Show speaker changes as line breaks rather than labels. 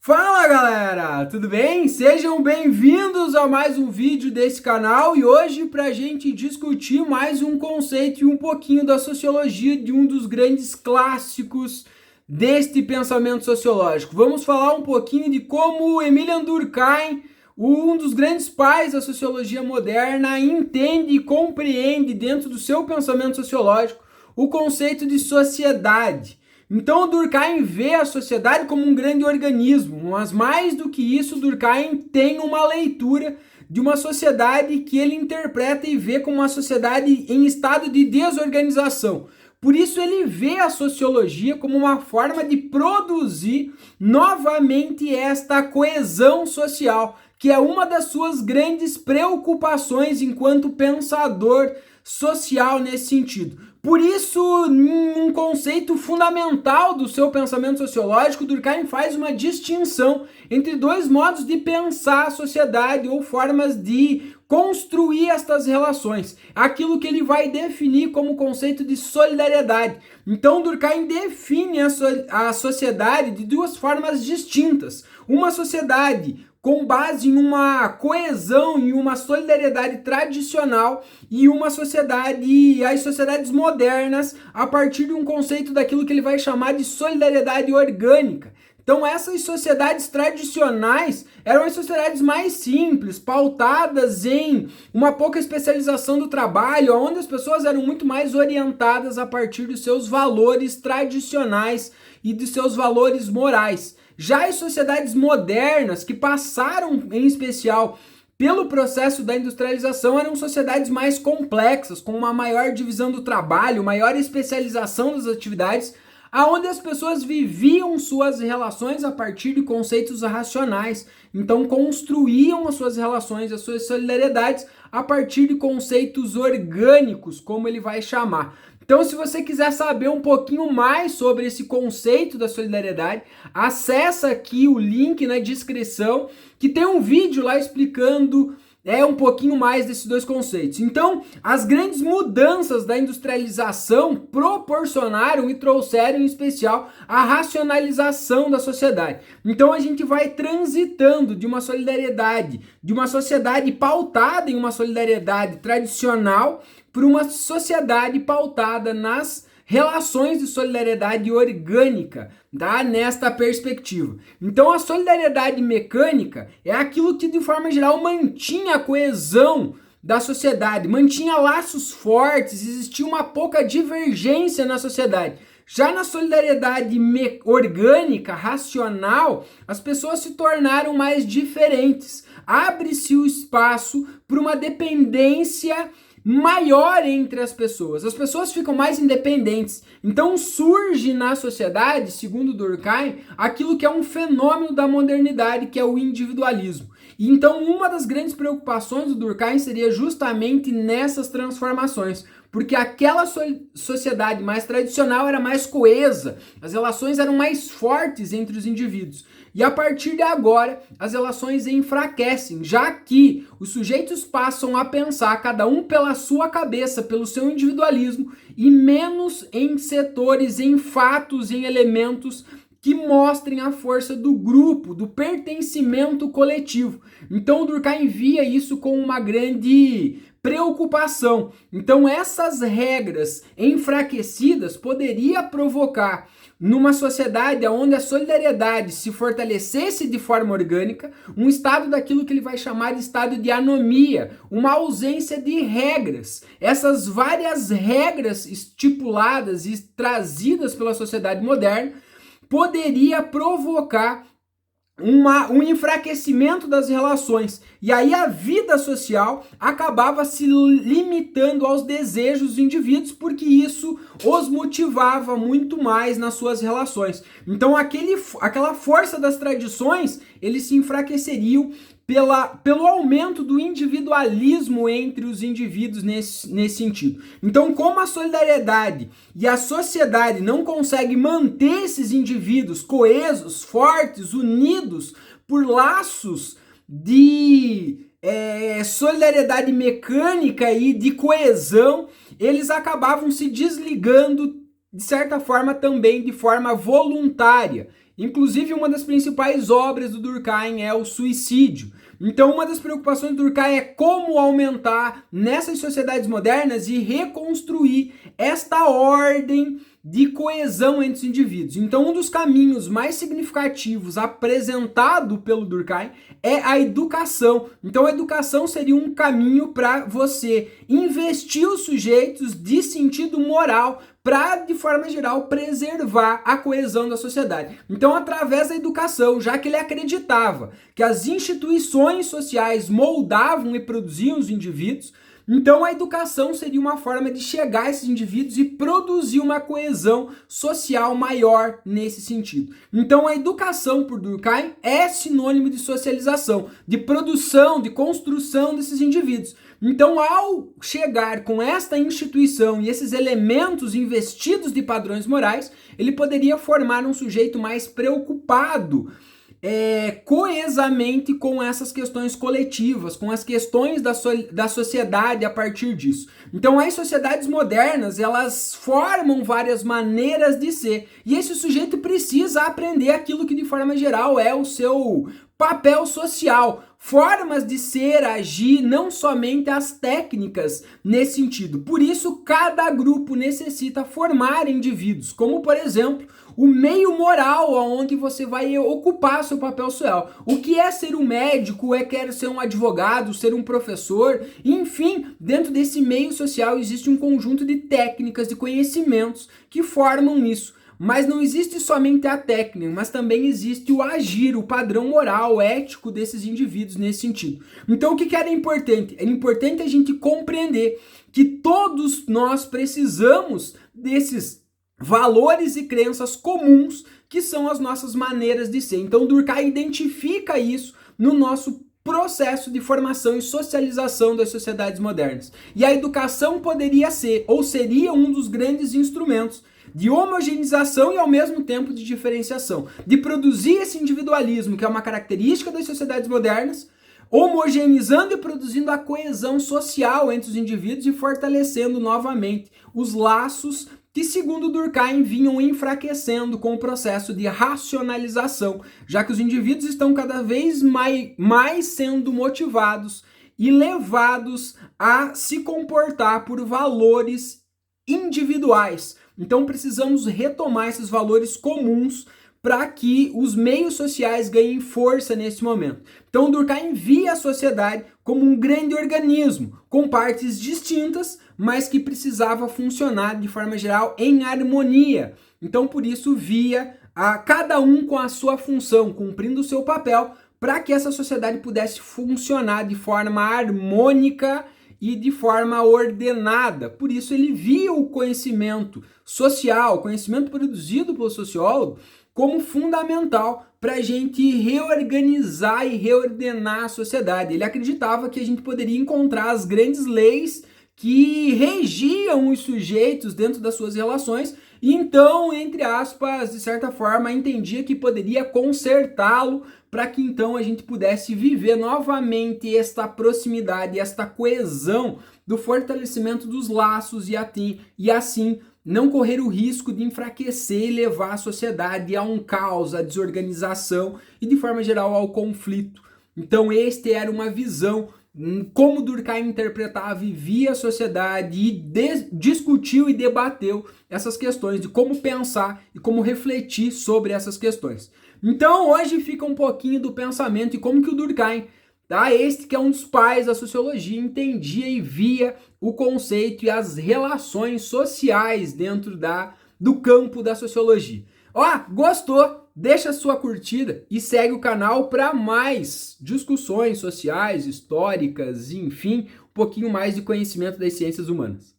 Fala galera, tudo bem? Sejam bem-vindos a mais um vídeo desse canal e hoje para a gente discutir mais um conceito e um pouquinho da sociologia de um dos grandes clássicos deste pensamento sociológico. Vamos falar um pouquinho de como Emilian Durkheim, um dos grandes pais da sociologia moderna, entende e compreende dentro do seu pensamento sociológico o conceito de sociedade. Então Durkheim vê a sociedade como um grande organismo, mas mais do que isso, Durkheim tem uma leitura de uma sociedade que ele interpreta e vê como uma sociedade em estado de desorganização. Por isso ele vê a sociologia como uma forma de produzir novamente esta coesão social, que é uma das suas grandes preocupações enquanto pensador social nesse sentido. Por isso, um conceito fundamental do seu pensamento sociológico, Durkheim faz uma distinção entre dois modos de pensar a sociedade ou formas de construir estas relações. Aquilo que ele vai definir como conceito de solidariedade. Então, Durkheim define a sociedade de duas formas distintas. Uma sociedade com base em uma coesão e uma solidariedade tradicional e uma sociedade, as sociedades modernas, a partir de um conceito daquilo que ele vai chamar de solidariedade orgânica. Então essas sociedades tradicionais eram as sociedades mais simples, pautadas em uma pouca especialização do trabalho, onde as pessoas eram muito mais orientadas a partir dos seus valores tradicionais e dos seus valores morais. Já as sociedades modernas, que passaram em especial pelo processo da industrialização, eram sociedades mais complexas, com uma maior divisão do trabalho, maior especialização das atividades, aonde as pessoas viviam suas relações a partir de conceitos racionais. Então construíam as suas relações, as suas solidariedades a partir de conceitos orgânicos, como ele vai chamar. Então, se você quiser saber um pouquinho mais sobre esse conceito da solidariedade, acessa aqui o link na descrição, que tem um vídeo lá explicando um pouquinho mais desses dois conceitos. Então, as grandes mudanças da industrialização proporcionaram e trouxeram, em especial, a racionalização da sociedade. Então, a gente vai transitando de uma solidariedade, de uma sociedade pautada em uma solidariedade tradicional, para uma sociedade pautada nas relações de solidariedade orgânica, tá? Nesta perspectiva. Então a solidariedade mecânica é aquilo que de forma geral mantinha a coesão da sociedade, mantinha laços fortes, existia uma pouca divergência na sociedade. Já na solidariedade orgânica, racional, as pessoas se tornaram mais diferentes. Abre-se o espaço para uma dependência maior entre as pessoas ficam mais independentes. Então surge na sociedade, segundo Durkheim, aquilo que é um fenômeno da modernidade, que é o individualismo. E então uma das grandes preocupações do Durkheim seria justamente nessas transformações, porque aquela sociedade mais tradicional era mais coesa, as relações eram mais fortes entre os indivíduos. E a partir de agora, as relações enfraquecem, já que os sujeitos passam a pensar cada um pela sua cabeça, pelo seu individualismo, e menos em setores, em fatos, em elementos que mostrem a força do grupo, do pertencimento coletivo. Então o Durkheim via isso com uma grande preocupação. Então essas regras enfraquecidas poderia provocar numa sociedade onde a solidariedade se fortalecesse de forma orgânica, um estado daquilo que ele vai chamar de estado de anomia, uma ausência de regras. Essas várias regras estipuladas e trazidas pela sociedade moderna poderia provocar um enfraquecimento das relações, e aí a vida social acabava se limitando aos desejos dos indivíduos, porque isso os motivava muito mais nas suas relações. Então aquela força das tradições, eles se enfraqueceriam pelo aumento do individualismo entre os indivíduos nesse sentido. Então, como a solidariedade e a sociedade não conseguem manter esses indivíduos coesos, fortes, unidos por laços de solidariedade mecânica e de coesão, eles acabavam se desligando, de certa forma, também de forma voluntária. Inclusive, uma das principais obras do Durkheim é o suicídio. Então, uma das preocupações do Durkheim é como aumentar nessas sociedades modernas e reconstruir esta ordem de coesão entre os indivíduos. Então, um dos caminhos mais significativos apresentado pelo Durkheim é a educação. Então, a educação seria um caminho para você investir os sujeitos de sentido moral para, de forma geral, preservar a coesão da sociedade. Então, através da educação, já que ele acreditava que as instituições sociais moldavam e produziam os indivíduos, então a educação seria uma forma de chegar a esses indivíduos e produzir uma coesão social maior nesse sentido. Então a educação, por Durkheim, é sinônimo de socialização, de produção, de construção desses indivíduos. Então, ao chegar com esta instituição e esses elementos investidos de padrões morais, ele poderia formar um sujeito mais preocupado coesamente com essas questões coletivas, com as questões da sociedade a partir disso. Então, as sociedades modernas, elas formam várias maneiras de ser, e esse sujeito precisa aprender aquilo que, de forma geral, é o seu papel social, formas de ser, agir, não somente as técnicas nesse sentido. Por isso, cada grupo necessita formar indivíduos, como, por exemplo, o meio moral onde você vai ocupar seu papel social. O que é ser um médico, quer ser um advogado, ser um professor, enfim, dentro desse meio social existe um conjunto de técnicas, de conhecimentos que formam isso. Mas não existe somente a técnica, mas também existe o agir, o padrão moral, ético desses indivíduos nesse sentido. Então o que era importante? Era importante a gente compreender que todos nós precisamos desses valores e crenças comuns que são as nossas maneiras de ser. Então Durkheim identifica isso no nosso processo de formação e socialização das sociedades modernas. E a educação poderia ser, ou seria um dos grandes instrumentos de homogeneização e ao mesmo tempo de diferenciação, de produzir esse individualismo que é uma característica das sociedades modernas, homogeneizando e produzindo a coesão social entre os indivíduos e fortalecendo novamente os laços que, segundo Durkheim, vinham enfraquecendo com o processo de racionalização, já que os indivíduos estão cada vez mais sendo motivados e levados a se comportar por valores individuais. Então precisamos retomar esses valores comuns para que os meios sociais ganhem força nesse momento. Então Durkheim via a sociedade como um grande organismo, com partes distintas, mas que precisava funcionar de forma geral em harmonia. Então por isso via cada um com a sua função, cumprindo o seu papel, para que essa sociedade pudesse funcionar de forma harmônica e de forma ordenada. Por isso ele via o conhecimento social, o conhecimento produzido pelo sociólogo, como fundamental para a gente reorganizar e reordenar a sociedade. Ele acreditava que a gente poderia encontrar as grandes leis que regiam os sujeitos dentro das suas relações e então, entre aspas, de certa forma, entendia que poderia consertá-lo para que então a gente pudesse viver novamente esta proximidade, esta coesão do fortalecimento dos laços e assim não correr o risco de enfraquecer e levar a sociedade a um caos, a desorganização e de forma geral ao conflito. Então esta era uma visão como Durkheim interpretava e via a sociedade e discutiu e debateu essas questões de como pensar e como refletir sobre essas questões. Então hoje fica um pouquinho do pensamento e como que o Durkheim, este que é um dos pais da sociologia, entendia e via o conceito e as relações sociais dentro do campo da sociologia. Gostou? Deixa a sua curtida e segue o canal para mais discussões sociais, históricas, enfim, um pouquinho mais de conhecimento das ciências humanas.